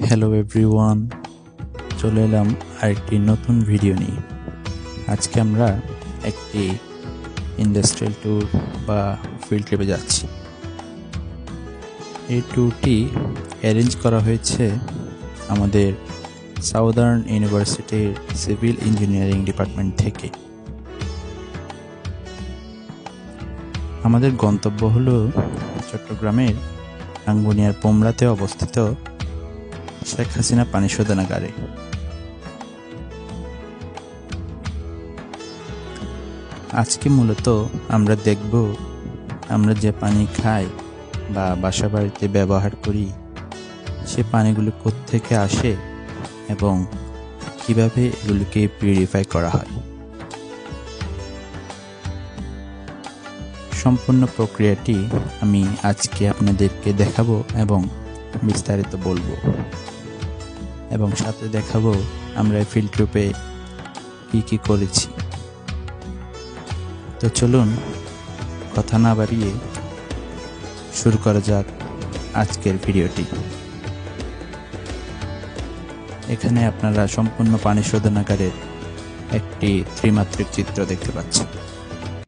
Hello everyone, চলে এলাম আরেকটি নতুন ভিডিও নিয়ে। আজকে আমরা একটি ইন্ডাস্ট্রিয়াল ট্যুর বা ফিল্ড ট্রিপে যাচ্ছি। এই ট্যুরটি অ্যারেঞ্জ করা হয়েছে আমাদের সাউদার্ন ইউনিভার্সিটির সিভিল ইঞ্জিনিয়ারিং ডিপার্টমেন্ট থেকে। আমাদের গন্তব্য হলো চট্টগ্রামের রাঙ্গুনিয়ার পোমরাতে অবস্থিত শেখ হাসিনা পানি শোধনাগারে। আজকে মূলত আমরা দেখব আমরা যে পানি খাই বা বাসা বাড়িতে ব্যবহার করি সে পানিগুলো কোত্থেকে আসে এবং কিভাবে এগুলোকে পিউরিফাই করা হয়। সম্পূর্ণ প্রক্রিয়াটি আমি আজকে আপনাদেরকে দেখাবো এবং বিস্তারিত বলবো, এবং সাথে দেখাবো আমরা ফিল্ড ট্রিপে কি করেছি। তো চলুন কথা না বাড়িয়ে শুরু করা যাক আজকের ভিডিওটি। এখানে আপনারা সম্পূর্ণ পানি শোধনাগারের একটি ত্রিমাত্রিক চিত্র দেখতে পাচ্ছেন।